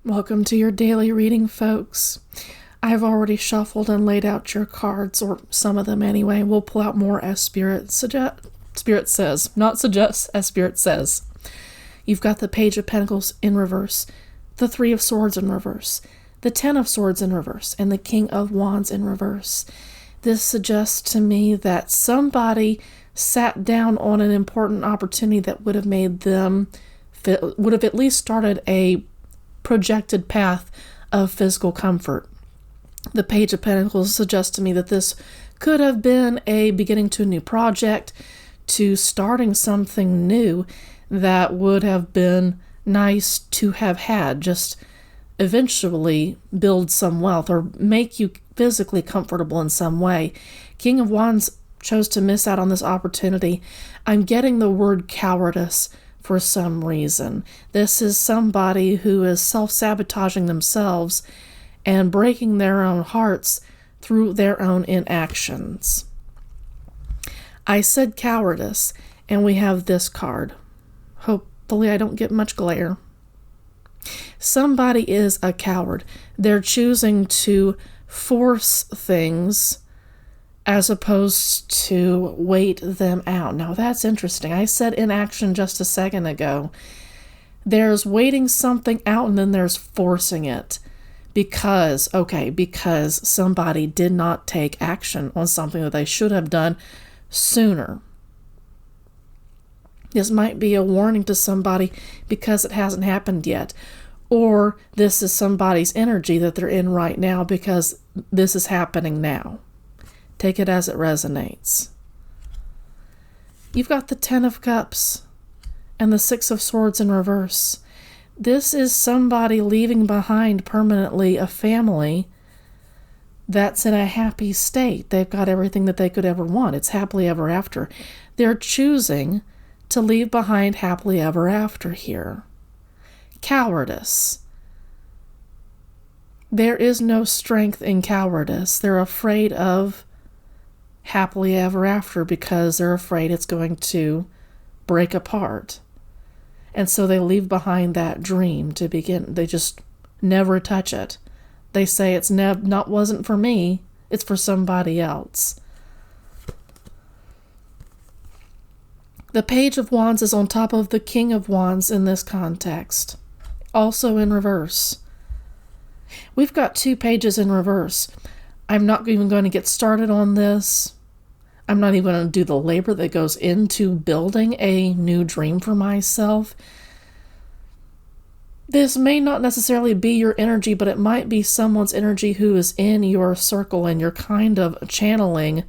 Welcome to your daily reading, folks. I've already shuffled and laid out your cards, or some of them anyway. We'll pull out more as Spirit says, not suggests, as Spirit says. You've got the Page of Pentacles in reverse, the Three of Swords in reverse, the Ten of Swords in reverse, and the King of Wands in reverse. This suggests to me that somebody sat down on an important opportunity that would have made them, would have at least started a projected path of physical comfort. The Page of Pentacles suggests to me that this could have been a beginning to a new project, to starting something new that would have been nice to have had, just eventually build some wealth or make you physically comfortable in some way. King of Wands chose to miss out on this opportunity. I'm getting the word cowardice for some reason. This is somebody who is self-sabotaging themselves and breaking their own hearts through their own inactions. I said cowardice, and we have this card. Hopefully I don't get much glare. Somebody is a coward. They're choosing to force things as opposed to wait them out. Now that's interesting. I said inaction just a second ago. There's waiting something out and then there's forcing it because somebody did not take action on something that they should have done sooner. This might be a warning to somebody because it hasn't happened yet. Or this is somebody's energy that they're in right now because this is happening now. Take it as it resonates. You've got the Ten of Cups and the Six of Swords in reverse. This is somebody leaving behind permanently a family that's in a happy state. They've got everything that they could ever want. It's happily ever after. They're choosing to leave behind happily ever after here. Cowardice. There is no strength in cowardice. They're afraid of happily ever after because they're afraid it's going to break apart. And so they leave behind that dream to begin. They just never touch it. They say it's wasn't for me, it's for somebody else. The Page of Wands is on top of the King of Wands in this context, also in reverse. We've got two pages in reverse. I'm not even going to get started on this. I'm not even going to do the labor that goes into building a new dream for myself. This may not necessarily be your energy, but it might be someone's energy who is in your circle and you're kind of channeling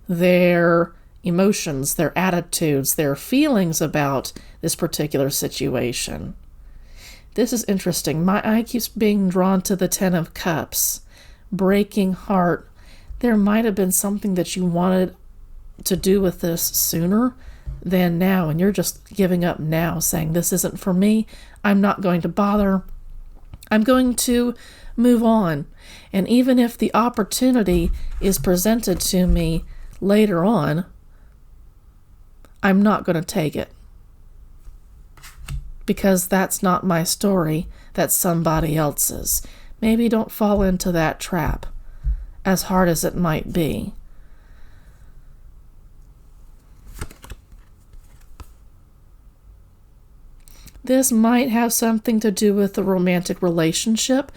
their emotions, their attitudes, their feelings about this particular situation. This is interesting. My eye keeps being drawn to the Ten of Cups. Breaking heart. There might have been something that you wanted to do with this sooner than now, and you're just giving up now, saying, this isn't for me. I'm not going to bother. I'm going to move on. And even if the opportunity is presented to me later on, I'm not going to take it. Because that's not my story, that's somebody else's. Maybe don't fall into that trap, as hard as it might be. This might have something to do with a romantic relationship,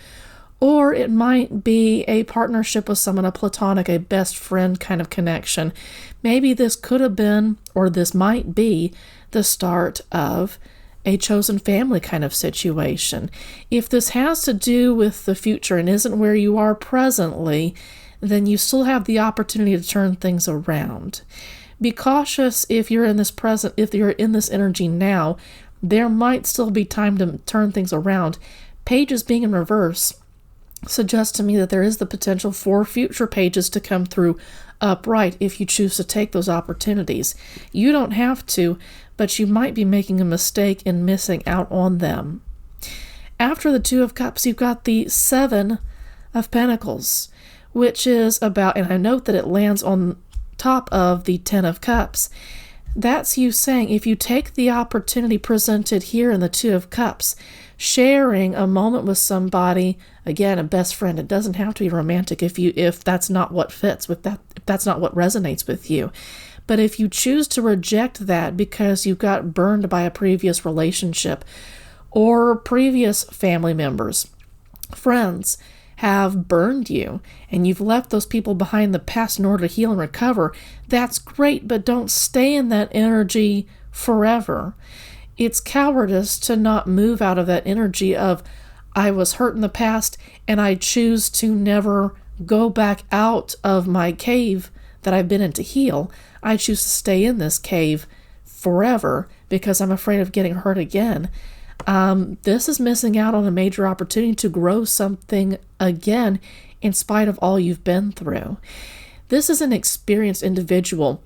or it might be a partnership with someone, a platonic, a best friend kind of connection. Maybe this could have been, or this might be, the start of a chosen family kind of situation. If this has to do with the future and isn't where you are presently, then you still have the opportunity to turn things around. Be cautious if you're in this energy now. There might still be time to turn things around. Pages being in reverse suggests to me that there is the potential for future pages to come through upright if you choose to take those opportunities. You don't have to, but you might be making a mistake in missing out on them. After the Two of Cups, you've got the Seven of Pentacles, which is about, and I note that it lands on top of the Ten of Cups. That's you saying, if you take the opportunity presented here in the Two of Cups, sharing a moment with somebody, again, a best friend, it doesn't have to be romantic if that's not what fits, if that's not what resonates with you. But if you choose to reject that because you got burned by a previous relationship or previous family members, friends have burned you, and you've left those people behind in the past in order to heal and recover, that's great, but don't stay in that energy forever. It's cowardice to not move out of that energy of, I was hurt in the past, and I choose to never go back out of my cave that I've been in to heal. I choose to stay in this cave forever because I'm afraid of getting hurt again. This is missing out on a major opportunity to grow something again in spite of all you've been through. This is an experienced individual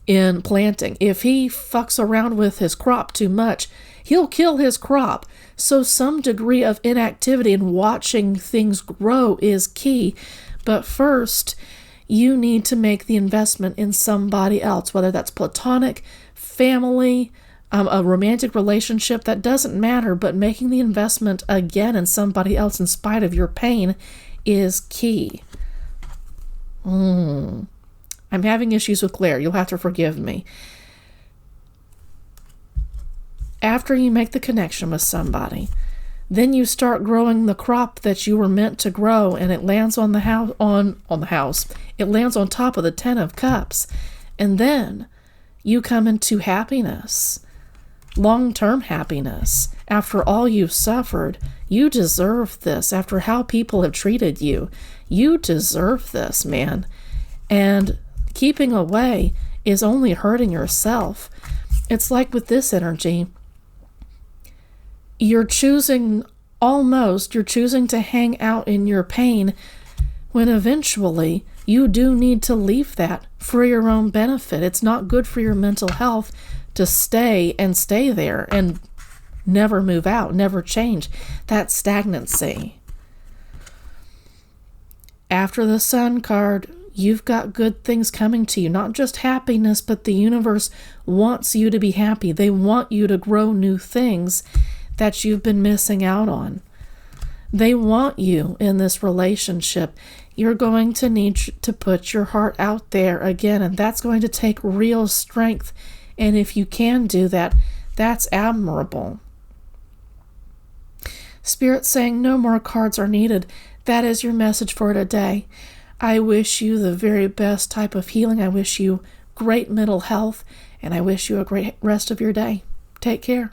in planting. If he fucks around with his crop too much, he'll kill his crop. So some degree of inactivity and watching things grow is key. But first, you need to make the investment in somebody else, whether that's platonic, family, a romantic relationship, that doesn't matter, but making the investment again in somebody else in spite of your pain is key. I'm having issues with glare. You'll have to forgive me. After you make the connection with somebody, then you start growing the crop that you were meant to grow, and it lands on the house. It lands on top of the Ten of Cups, and then you come into happiness. Long-term happiness. After all you've suffered, you deserve this. After how people have treated you, you deserve this, man. And keeping away is only hurting yourself. It's like with this energy, you're choosing to hang out in your pain when eventually you do need to leave that for your own benefit. It's not good for your mental health to stay there and never move out, never change. That's stagnancy. After the Sun card, you've got good things coming to you, not just happiness, but the universe wants you to be happy. They want you to grow new things that you've been missing out on. They want you in this relationship. You're going to need to put your heart out there again, and that's going to take real strength. And if you can do that, that's admirable. Spirit saying no more cards are needed. That is your message for today. I wish you the very best type of healing. I wish you great mental health, and I wish you a great rest of your day. Take care.